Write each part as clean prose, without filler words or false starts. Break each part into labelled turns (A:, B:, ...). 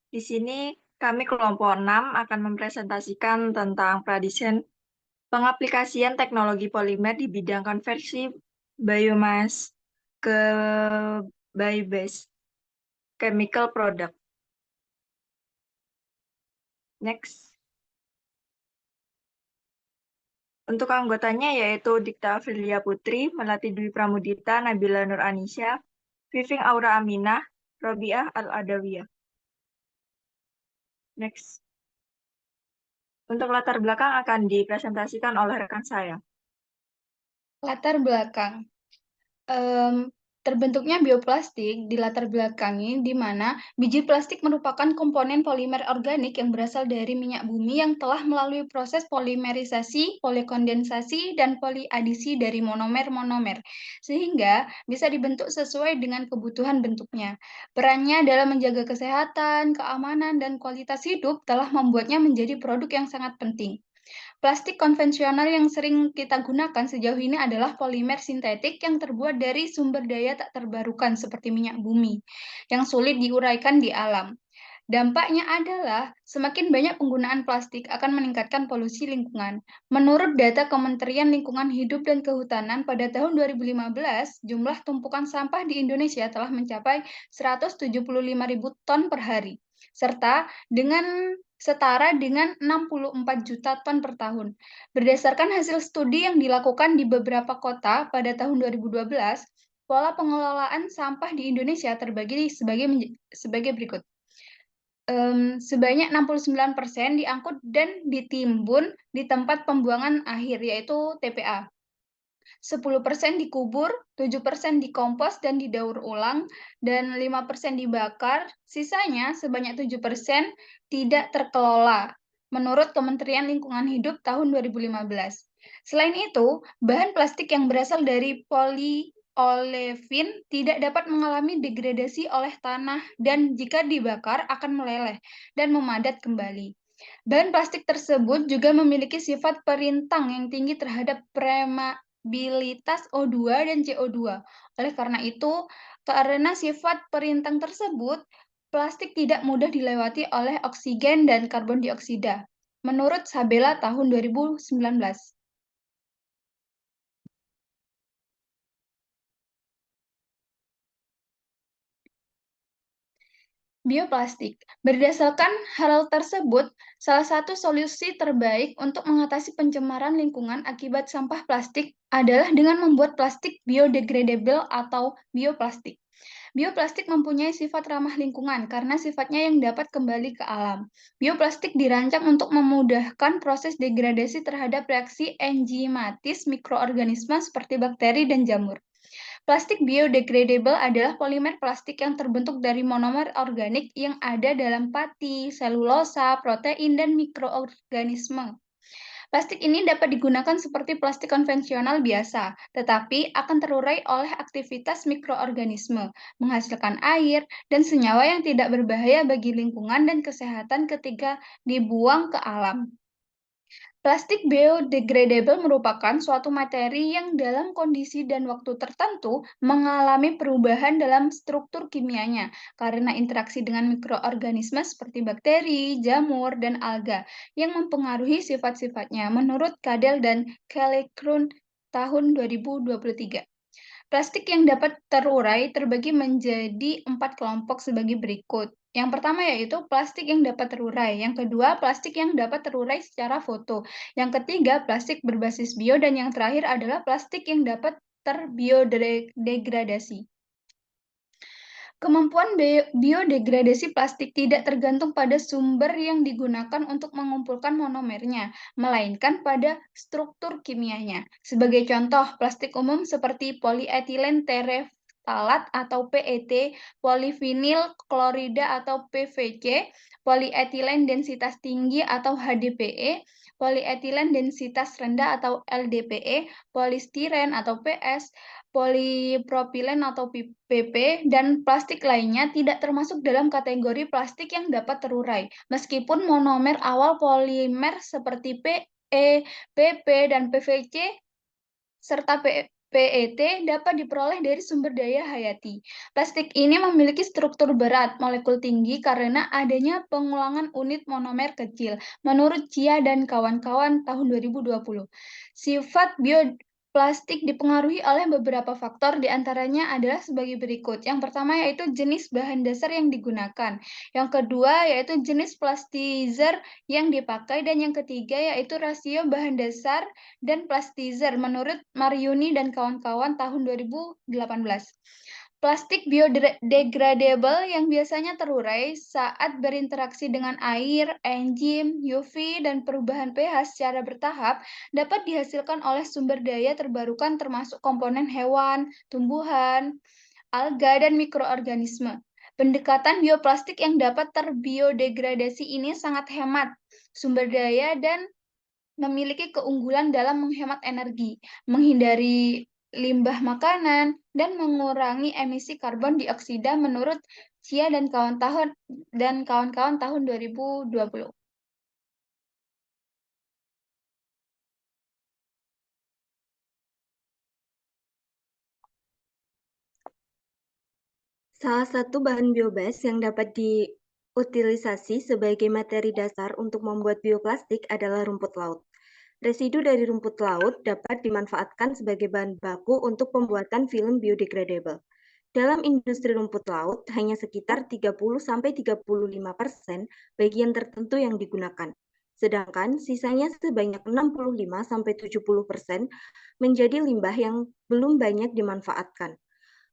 A: Di sini kami kelompok 6 akan mempresentasikan tentang pradesain pengaplikasian teknologi polimer di bidang konversi biomass ke bio-based chemical product. Next. Untuk anggotanya yaitu Dikta Aprilia Putri, Melati Dwi Pramudita, Nabila Nur Anisya, Viving Aura Aminah, Robiah Al-Adawiyah. Next. Untuk latar belakang akan dipresentasikan oleh rekan saya.
B: Latar belakang. Em, Terbentuknya bioplastik di latar belakangi di mana biji plastik merupakan komponen polimer organik yang berasal dari minyak bumi yang telah melalui proses polimerisasi, polikondensasi, dan poliadisi dari monomer-monomer, sehingga bisa dibentuk sesuai dengan kebutuhan bentuknya. Perannya dalam menjaga kesehatan, keamanan, dan kualitas hidup telah membuatnya menjadi produk yang sangat penting. Plastik konvensional yang sering kita gunakan sejauh ini adalah polimer sintetik yang terbuat dari sumber daya tak terbarukan seperti minyak bumi, yang sulit diuraikan di alam. Dampaknya adalah semakin banyak penggunaan plastik akan meningkatkan polusi lingkungan. Menurut data Kementerian Lingkungan Hidup dan Kehutanan pada tahun 2015, jumlah tumpukan sampah di Indonesia telah mencapai 175.000 ton per hari, serta setara dengan 64 juta ton per tahun. Berdasarkan hasil studi yang dilakukan di beberapa kota pada tahun 2012, pola pengelolaan sampah di Indonesia terbagi sebagai berikut. Sebanyak 69% diangkut dan ditimbun di tempat pembuangan akhir, yaitu TPA. 10% dikubur, 7% dikompos dan didaur ulang, dan 5% dibakar, sisanya sebanyak 7% tidak terkelola, menurut Kementerian Lingkungan Hidup tahun 2015. Selain itu, bahan plastik yang berasal dari polyolefin tidak dapat mengalami degradasi oleh tanah dan jika dibakar akan meleleh dan memadat kembali. Bahan plastik tersebut juga memiliki sifat perintang yang tinggi terhadap permeabilitas O2 dan CO2. Oleh karena itu, karena sifat perintang tersebut, plastik tidak mudah dilewati oleh oksigen dan karbon dioksida. Menurut Sabela tahun 2019. Bioplastik. Berdasarkan hal tersebut, salah satu solusi terbaik untuk mengatasi pencemaran lingkungan akibat sampah plastik adalah dengan membuat plastik biodegradable atau bioplastik. Bioplastik mempunyai sifat ramah lingkungan karena sifatnya yang dapat kembali ke alam. Bioplastik dirancang untuk memudahkan proses degradasi terhadap reaksi enzimatis mikroorganisme seperti bakteri dan jamur. Plastik biodegradable adalah polimer plastik yang terbentuk dari monomer organik yang ada dalam pati, selulosa, protein, dan mikroorganisme. Plastik ini dapat digunakan seperti plastik konvensional biasa, tetapi akan terurai oleh aktivitas mikroorganisme, menghasilkan air dan senyawa yang tidak berbahaya bagi lingkungan dan kesehatan ketika dibuang ke alam. Plastik biodegradable merupakan suatu materi yang dalam kondisi dan waktu tertentu mengalami perubahan dalam struktur kimianya karena interaksi dengan mikroorganisme seperti bakteri, jamur, dan alga yang mempengaruhi sifat-sifatnya menurut Cadel dan Kelly-Kroon tahun 2023. Plastik yang dapat terurai terbagi menjadi 4 kelompok sebagai berikut. Yang pertama yaitu plastik yang dapat terurai. Yang kedua, plastik yang dapat terurai secara foto. Yang ketiga, plastik berbasis bio. Dan yang terakhir adalah plastik yang dapat terbiodegradasi. Kemampuan biodegradasi plastik tidak tergantung pada sumber yang digunakan untuk mengumpulkan monomernya, melainkan pada struktur kimianya. Sebagai contoh, plastik umum seperti polietilen tereftalat atau PET, polivinil klorida atau PVC, polietilen densitas tinggi atau HDPE, polietilen densitas rendah atau LDPE, polistiren atau PS, polipropilen atau PP, dan plastik lainnya tidak termasuk dalam kategori plastik yang dapat terurai, meskipun monomer awal polimer seperti PE, PP, dan PVC serta PET dapat diperoleh dari sumber daya hayati. Plastik ini memiliki struktur berat, molekul tinggi karena adanya pengulangan unit monomer kecil, menurut Chia dan kawan-kawan tahun 2020. Sifat bioplastik dipengaruhi oleh beberapa faktor, diantaranya adalah sebagai berikut. Yang pertama yaitu jenis bahan dasar yang digunakan. Yang kedua yaitu jenis plastizer yang dipakai. Dan yang ketiga yaitu rasio bahan dasar dan plastizer menurut Maryuni dan kawan-kawan tahun 2018. Plastik biodegradable yang biasanya terurai saat berinteraksi dengan air, enzim, UV, dan perubahan pH secara bertahap dapat dihasilkan oleh sumber daya terbarukan termasuk komponen hewan, tumbuhan, alga, dan mikroorganisme. Pendekatan bioplastik yang dapat terbiodegradasi ini sangat hemat sumber daya dan memiliki keunggulan dalam menghemat energi, menghindari limbah makanan, dan mengurangi emisi karbon dioksida menurut Chia dan kawan-kawan tahun 2020.
C: Salah satu bahan biobas yang dapat diutilisasi sebagai materi dasar untuk membuat bioplastik adalah rumput laut. Residu dari rumput laut dapat dimanfaatkan sebagai bahan baku untuk pembuatan film biodegradable. Dalam industri rumput laut, hanya sekitar 30-35% bagian tertentu yang digunakan. Sedangkan sisanya sebanyak 65-70% menjadi limbah yang belum banyak dimanfaatkan.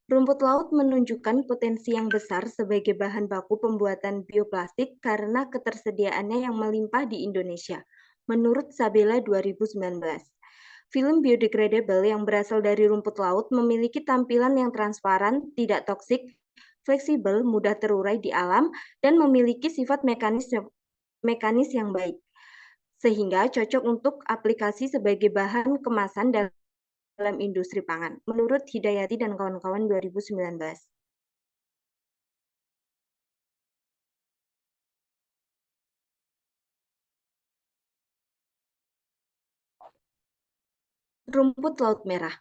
C: Rumput laut menunjukkan potensi yang besar sebagai bahan baku pembuatan bioplastik karena ketersediaannya yang melimpah di Indonesia, menurut Sabela 2019. Film biodegradable yang berasal dari rumput laut memiliki tampilan yang transparan, tidak toksik, fleksibel, mudah terurai di alam, dan memiliki sifat mekanis yang baik, sehingga cocok untuk aplikasi sebagai bahan kemasan dalam industri pangan, menurut Hidayati dan kawan-kawan 2019. Rumput laut merah.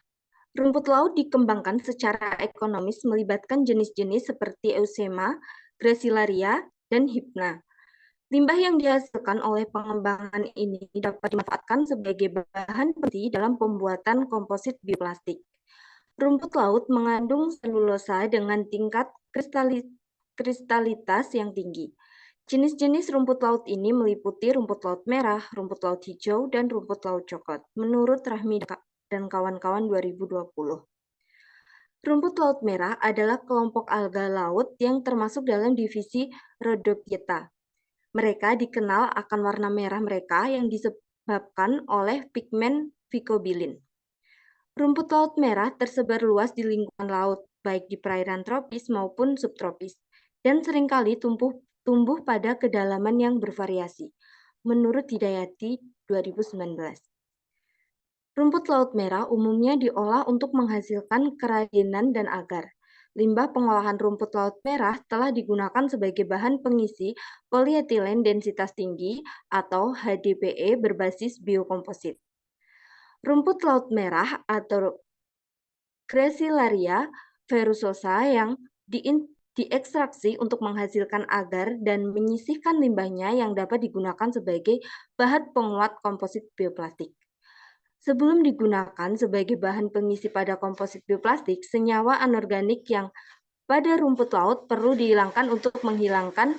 C: Rumput laut dikembangkan secara ekonomis melibatkan jenis-jenis seperti Eusema, Gracilaria, dan Hypna. Limbah yang dihasilkan oleh pengembangan ini dapat dimanfaatkan sebagai bahan penting dalam pembuatan komposit bioplastik. Rumput laut mengandung selulosa dengan tingkat kristalitas yang tinggi. Jenis-jenis rumput laut ini meliputi rumput laut merah, rumput laut hijau, dan rumput laut coklat, menurut Rahmi dan kawan-kawan 2020. Rumput laut merah adalah kelompok alga laut yang termasuk dalam divisi Rhodophyta. Mereka dikenal akan warna merah mereka yang disebabkan oleh pigmen phycobilin. Rumput laut merah tersebar luas di lingkungan laut, baik di perairan tropis maupun subtropis, dan seringkali tumbuh pada kedalaman yang bervariasi, menurut Hidayati 2019. Rumput laut merah umumnya diolah untuk menghasilkan kerajinan dan agar. Limbah pengolahan rumput laut merah telah digunakan sebagai bahan pengisi polietilen densitas tinggi atau HDPE berbasis biokomposit. Rumput laut merah atau Gracilaria verrucosa yang diekstraksi untuk menghasilkan agar dan menyisihkan limbahnya yang dapat digunakan sebagai bahan penguat komposit bioplastik. Sebelum digunakan sebagai bahan pengisi pada komposit bioplastik, senyawa anorganik yang pada rumput laut perlu dihilangkan untuk menghilangkan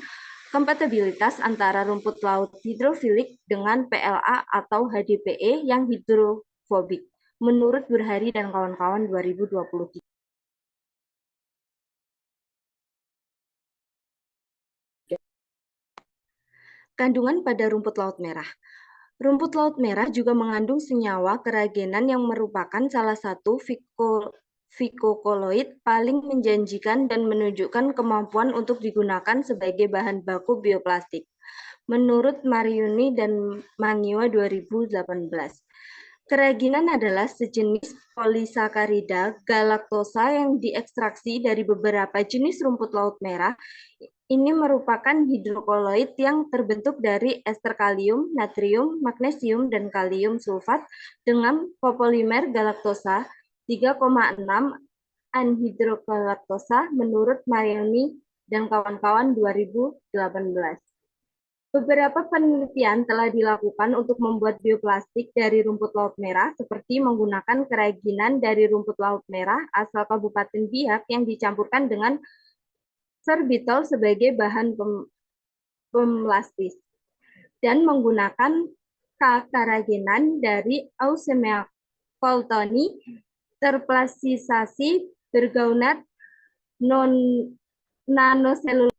C: kompatibilitas antara rumput laut hidrofilik dengan PLA atau HDPE yang hidrofobik, menurut Burhari dan kawan-kawan 2023. Kandungan pada rumput laut merah. Rumput laut merah juga mengandung senyawa keragenan yang merupakan salah satu phycocoloid paling menjanjikan dan menunjukkan kemampuan untuk digunakan sebagai bahan baku bioplastik, menurut Maryuni dan Mangiwa 2018. Keraginan adalah sejenis polisakarida galaktosa yang diekstraksi dari beberapa jenis rumput laut merah. Ini merupakan hidrokoloid yang terbentuk dari ester kalium, natrium, magnesium, dan kalium sulfat dengan kopolimer galaktosa 3,6 anhidrogalaktosa menurut Mariani dan kawan-kawan 2018. Beberapa penelitian telah dilakukan untuk membuat bioplastik dari rumput laut merah, seperti menggunakan keraginan dari rumput laut merah asal Kabupaten Biak yang dicampurkan dengan sorbitol sebagai bahan pemlastis, dan menggunakan keraginan dari Eusebia coltoni terplastisasi bergaunat nanoselulose.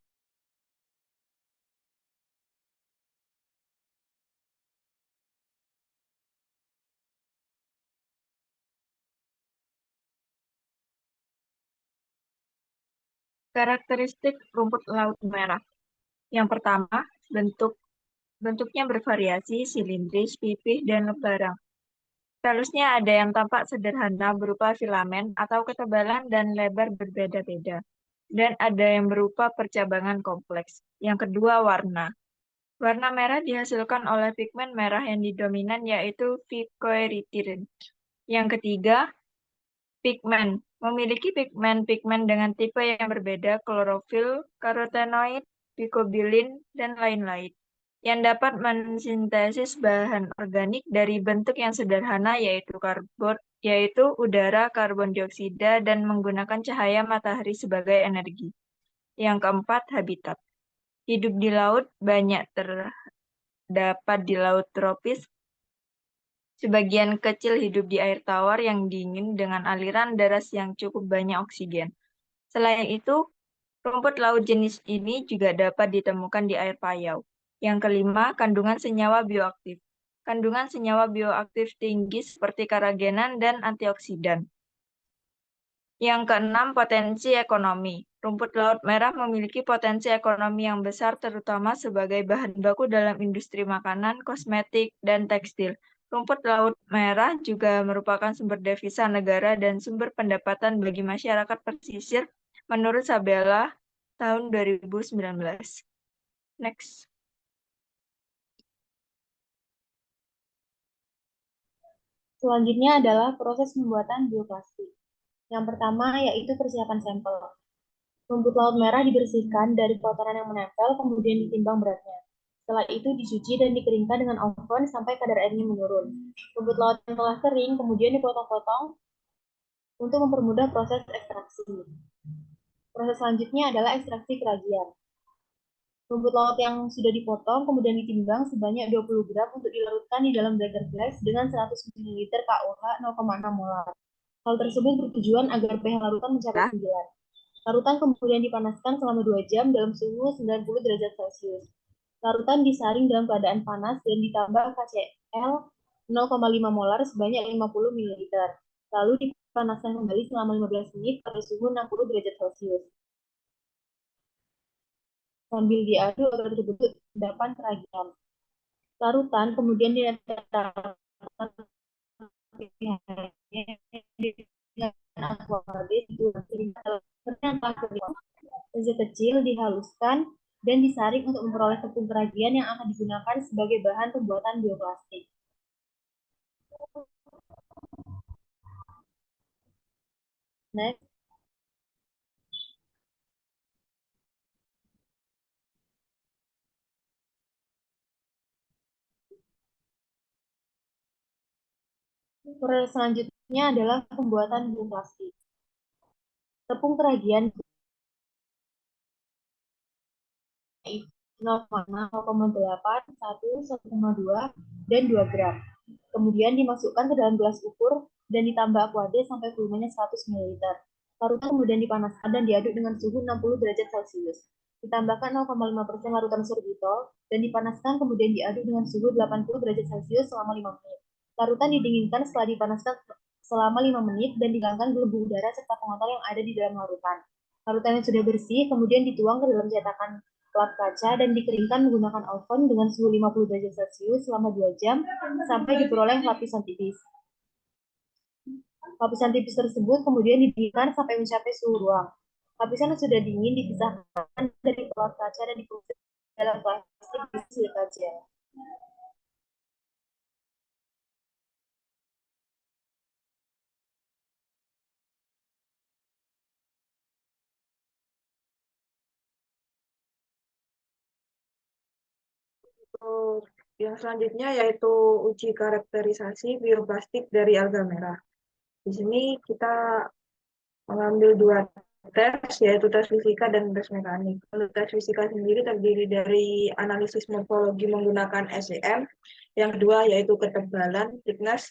A: Karakteristik rumput laut merah. Yang pertama, bentuknya bervariasi, silindris, pipih, dan lebarang. Seharusnya ada yang tampak sederhana berupa filamen atau ketebalan dan lebar berbeda-beda. Dan ada yang berupa percabangan kompleks. Yang kedua, warna. Warna merah dihasilkan oleh pigmen merah yang dominan yaitu picoerythrin. Yang ketiga, pigmen. Memiliki pigmen-pigmen dengan tipe yang berbeda, klorofil, karotenoid, picobilin, dan lain-lain, yang dapat mensintesis bahan organik dari bentuk yang sederhana yaitu udara, karbon dioksida, dan menggunakan cahaya matahari sebagai energi. Yang keempat, habitat. Hidup di laut banyak terdapat di laut tropis. Sebagian kecil hidup di air tawar yang dingin dengan aliran deras yang cukup banyak oksigen. Selain itu, rumput laut jenis ini juga dapat ditemukan di air payau. Yang kelima, kandungan senyawa bioaktif. Kandungan senyawa bioaktif tinggi seperti keragenan dan antioksidan. Yang keenam, potensi ekonomi. Rumput laut merah memiliki potensi ekonomi yang besar terutama sebagai bahan baku dalam industri makanan, kosmetik, dan tekstil. Rumput laut merah juga merupakan sumber devisa negara dan sumber pendapatan bagi masyarakat pesisir menurut Sabella tahun 2019. Next.
D: Selanjutnya adalah proses pembuatan bioplastik. Yang pertama yaitu persiapan sampel. Rumput laut merah dibersihkan dari kotoran yang menempel, kemudian ditimbang beratnya. Setelah itu dicuci dan dikeringkan dengan oven sampai kadar airnya menurun. Rumput laut yang telah kering kemudian dipotong-potong untuk mempermudah proses ekstraksi. Proses selanjutnya adalah ekstraksi keragian. Rumput laut yang sudah dipotong kemudian ditimbang sebanyak 20 gram untuk dilarutkan di dalam beaker glass dengan 100 ml KOH 0,6 molar. Hal tersebut bertujuan agar pH larutan mencapai 9. Larutan kemudian dipanaskan selama 2 jam dalam suhu 90 derajat Celcius. Larutan disaring dalam keadaan panas dan ditambah KCl 0,5 molar sebanyak 50 ml. Lalu dipanaskan kembali selama 15 menit pada suhu 60 derajat Celcius. Sambil diaduk agar terbentuk endapan keragian. Larutan kemudian diletakkan dengan aquabase kecil dihaluskan dan disaring untuk memperoleh tepung keragian yang akan digunakan sebagai bahan pembuatan bioplastik. Next. Proses selanjutnya adalah pembuatan bioplastik. Tepung keragian 0,8, 1, 1,2, dan 2 gram. Kemudian dimasukkan ke dalam gelas ukur dan ditambah aquabase sampai volumenya 100 ml. Larutan kemudian dipanaskan dan diaduk dengan suhu 60 derajat Celcius. Ditambahkan 0,5% larutan sorbitol dan dipanaskan kemudian diaduk dengan suhu 80 derajat Celcius selama 5 menit. Larutan didinginkan setelah dipanaskan selama 5 menit dan dihilangkan gelembung udara serta pengotor yang ada di dalam larutan. Larutan yang sudah bersih kemudian dituang ke dalam cetakan plat kaca dan dikeringkan menggunakan oven dengan suhu 50 derajat Celcius selama 2 jam sampai diperoleh lapisan tipis. Lapisan tipis tersebut kemudian didinginkan sampai mencapai suhu ruang. Lapisan yang sudah dingin dipisahkan dari plat kaca dan diproses dalam plastik silika gel.
A: Untuk yang selanjutnya yaitu uji karakterisasi bioplastik dari alga merah. Di sini kita mengambil dua tes, yaitu tes fisika dan tes mekanik. Untuk tes fisika sendiri terdiri dari analisis morfologi menggunakan SEM, yang kedua yaitu ketebalan, thickness,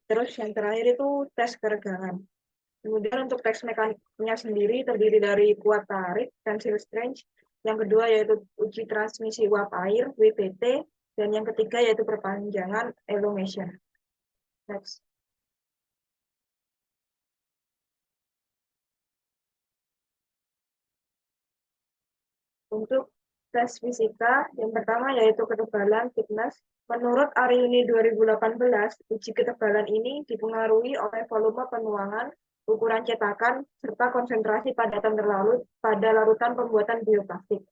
A: terus yang terakhir itu tes keregangan. Kemudian untuk tes mekaniknya sendiri terdiri dari kuat tarik, tensile strength, yang kedua yaitu uji transmisi uap air, WTT, dan yang ketiga yaitu perpanjangan, elongation. Next. Untuk tes fisika, yang pertama yaitu ketebalan, thickness. Menurut Aryuni 2018, uji ketebalan ini dipengaruhi oleh volume penuangan, ukuran cetakan, serta konsentrasi padatan terlarut pada larutan pembuatan bioplastik.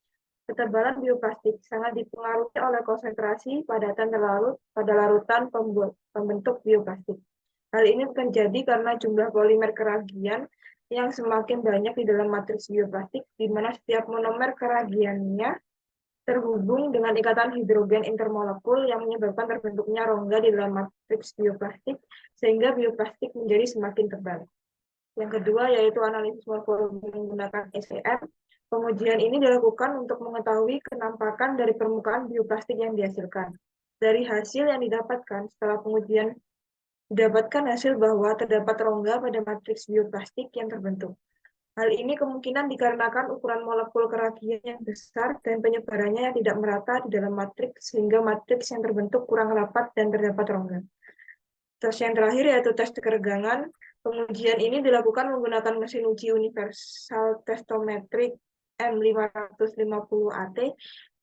A: Ketebalan bioplastik sangat dipengaruhi oleh konsentrasi padatan terlarut pada larutan pembentuk bioplastik. Hal ini terjadi karena jumlah polimer keragian yang semakin banyak di dalam matriks bioplastik, di mana setiap monomer keragiannya terhubung dengan ikatan hidrogen intermolekul yang menyebabkan terbentuknya rongga di dalam matriks bioplastik, sehingga bioplastik menjadi semakin tebal. Yang kedua yaitu analisis morfologi menggunakan SEM. Pengujian ini dilakukan untuk mengetahui kenampakan dari permukaan bioplastik yang dihasilkan. Dari hasil yang didapatkan setelah pengujian, didapatkan hasil bahwa terdapat rongga pada matriks bioplastik yang terbentuk. Hal ini kemungkinan dikarenakan ukuran molekul keragian yang besar dan penyebarannya yang tidak merata di dalam matriks, sehingga matriks yang terbentuk kurang rapat dan terdapat rongga. Tes yang terakhir yaitu tes keregangan. Pengujian ini dilakukan menggunakan mesin uji universal testometrik M550AT.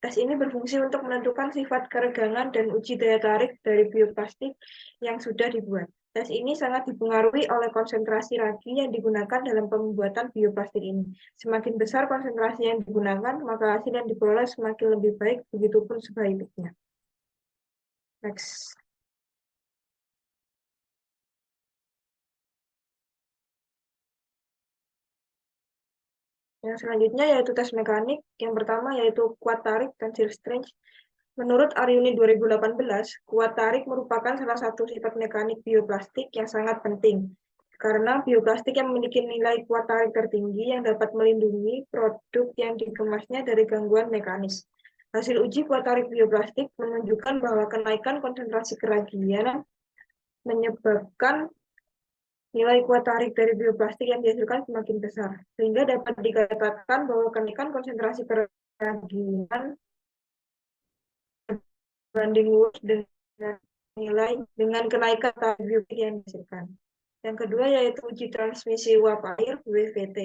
A: Tes ini berfungsi untuk menentukan sifat keregangan dan uji daya tarik dari bioplastik yang sudah dibuat. Tes ini sangat dipengaruhi oleh konsentrasi ragi yang digunakan dalam pembuatan bioplastik ini. Semakin besar konsentrasi yang digunakan, maka hasil yang diperoleh semakin lebih baik, begitupun sebaliknya. Next. Yang selanjutnya yaitu tes mekanik. Yang pertama yaitu kuat tarik tensile strength. Menurut Aryuni 2018, kuat tarik merupakan salah satu sifat mekanik bioplastik yang sangat penting. Karena bioplastik yang memiliki nilai kuat tarik tertinggi yang dapat melindungi produk yang dikemasnya dari gangguan mekanis. Hasil uji kuat tarik bioplastik menunjukkan bahwa kenaikan konsentrasi keragian menyebabkan nilai kuat tarik dari bioplastik yang dihasilkan semakin besar, sehingga dapat dikatakan bahwa kenaikan konsentrasi keragian berbanding lurus dengan nilai dengan kenaikan tarik bioplastik yang dihasilkan. Yang kedua yaitu uji transmisi uap air WVT.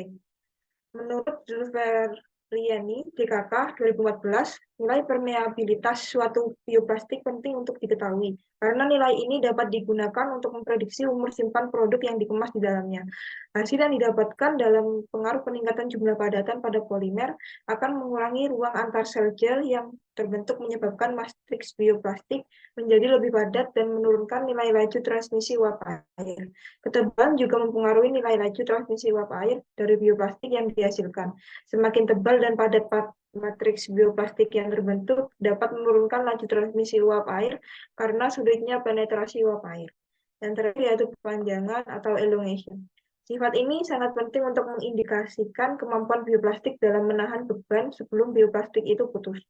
A: Menurut Zulfariani, DKK 2014, nilai permeabilitas suatu bioplastik penting untuk diketahui, karena nilai ini dapat digunakan untuk memprediksi umur simpan produk yang dikemas di dalamnya. Hasil yang didapatkan dalam pengaruh peningkatan jumlah padatan pada polimer akan mengurangi ruang antar sel gel yang terbentuk, menyebabkan matriks bioplastik menjadi lebih padat dan menurunkan nilai laju transmisi uap air. Ketebalan juga mempengaruhi nilai laju transmisi uap air dari bioplastik yang dihasilkan. Semakin tebal dan padat matriks bioplastik yang terbentuk dapat menurunkan laju transmisi uap air karena sulitnya penetrasi uap air. Yang terakhir yaitu perpanjangan atau elongation. Sifat ini sangat penting untuk mengindikasikan kemampuan bioplastik dalam menahan beban sebelum bioplastik itu putus.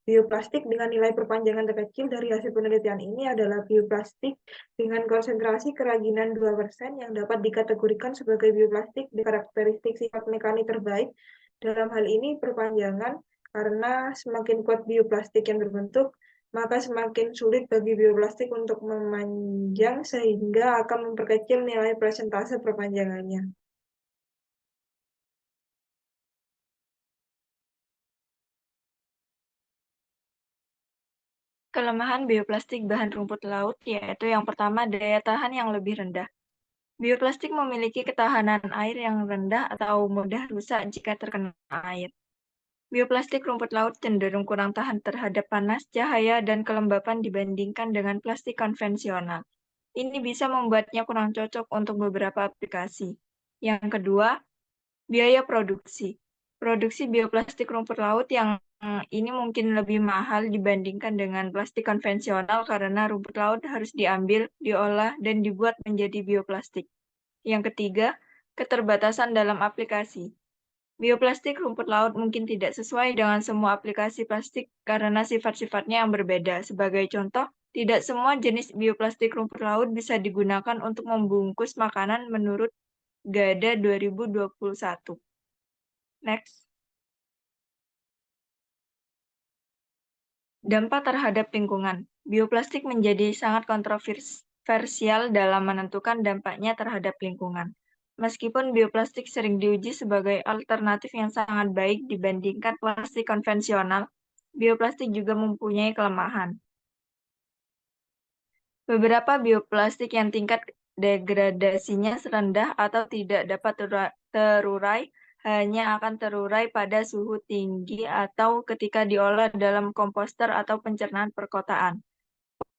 A: Bioplastik dengan nilai perpanjangan terkecil dari hasil penelitian ini adalah bioplastik dengan konsentrasi keraginan 2% yang dapat dikategorikan sebagai bioplastik di karakteristik sifat mekanik terbaik. Dalam hal ini perpanjangan, karena semakin kuat bioplastik yang terbentuk, maka semakin sulit bagi bioplastik untuk memanjang sehingga akan memperkecil nilai persentase perpanjangannya. Kelemahan bioplastik bahan rumput laut yaitu yang pertama daya tahan yang lebih rendah. Bioplastik memiliki ketahanan air yang rendah atau mudah rusak jika terkena air. Bioplastik rumput laut cenderung kurang tahan terhadap panas, cahaya, dan kelembapan dibandingkan dengan plastik konvensional. Ini bisa membuatnya kurang cocok untuk beberapa aplikasi. Yang kedua, biaya produksi. Produksi bioplastik rumput laut yang ini mungkin lebih mahal dibandingkan dengan plastik konvensional karena rumput laut harus diambil, diolah, dan dibuat menjadi bioplastik. Yang ketiga, keterbatasan dalam aplikasi. Bioplastik rumput laut mungkin tidak sesuai dengan semua aplikasi plastik karena sifat-sifatnya yang berbeda. Sebagai contoh, tidak semua jenis bioplastik rumput laut bisa digunakan untuk membungkus makanan menurut GADA 2021. Next. Dampak terhadap lingkungan. Bioplastik menjadi sangat kontroversial dalam menentukan dampaknya terhadap lingkungan. Meskipun bioplastik sering diuji sebagai alternatif yang sangat baik dibandingkan plastik konvensional, bioplastik juga mempunyai kelemahan. Beberapa bioplastik yang tingkat degradasinya rendah atau tidak dapat terurai hanya akan terurai pada suhu tinggi atau ketika diolah dalam komposter atau pencernaan perkotaan.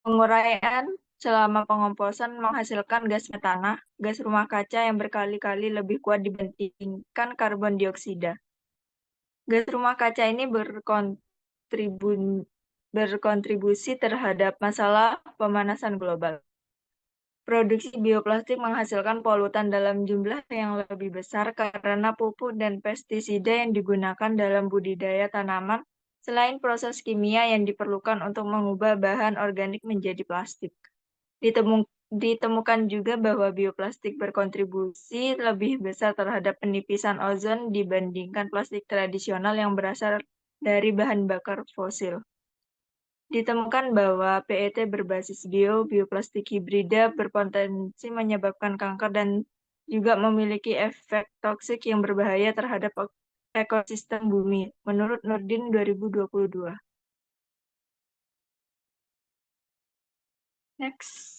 A: Penguraian selama pengomposan menghasilkan gas metana, gas rumah kaca yang berkali-kali lebih kuat dibandingkan karbon dioksida. Gas rumah kaca ini berkontribusi terhadap masalah pemanasan global. Produksi bioplastik menghasilkan polutan dalam jumlah yang lebih besar karena pupuk dan pestisida yang digunakan dalam budidaya tanaman, selain proses kimia yang diperlukan untuk mengubah bahan organik menjadi plastik. Ditemukan juga bahwa bioplastik berkontribusi lebih besar terhadap penipisan ozon dibandingkan plastik tradisional yang berasal dari bahan bakar fosil. Ditemukan bahwa PET berbasis bioplastik hibrida berpotensi menyebabkan kanker dan juga memiliki efek toksik yang berbahaya terhadap ekosistem bumi, menurut Nurdin 2022. Next.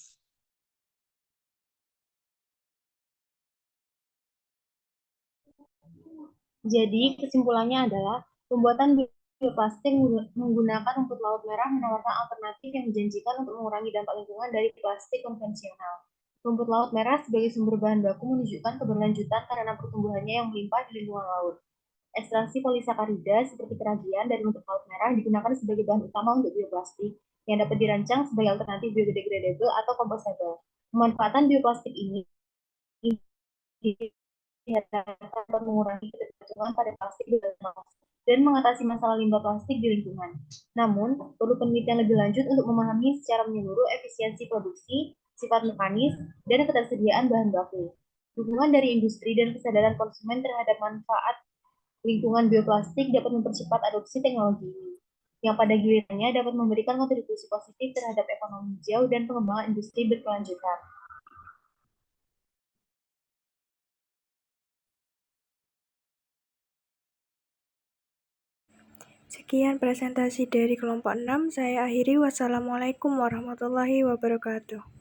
D: Jadi, kesimpulannya adalah pembuatan bioplastik menggunakan rumput laut merah menawarkan alternatif yang menjanjikan untuk mengurangi dampak lingkungan dari plastik konvensional. Rumput laut merah sebagai sumber bahan baku menunjukkan keberlanjutan karena pertumbuhannya yang melimpah di lingkungan laut. Ekstraksi polisakarida seperti keragian dari rumput laut merah digunakan sebagai bahan utama untuk bioplastik yang dapat dirancang sebagai alternatif biodegradable atau compostable. Pemanfaatan bioplastik ini dapat mengurangi ketergantungan pada plastik dan mengatasi masalah limbah plastik di lingkungan. Namun, perlu penelitian lebih lanjut untuk memahami secara menyeluruh efisiensi produksi, sifat mekanis, dan ketersediaan bahan baku. Dukungan dari industri dan kesadaran konsumen terhadap manfaat lingkungan bioplastik dapat mempercepat adopsi teknologi ini, yang pada gilirannya dapat memberikan kontribusi positif terhadap ekonomi hijau dan pengembangan industri berkelanjutan.
E: Sekian presentasi dari kelompok 6, saya akhiri. Wassalamualaikum warahmatullahi wabarakatuh.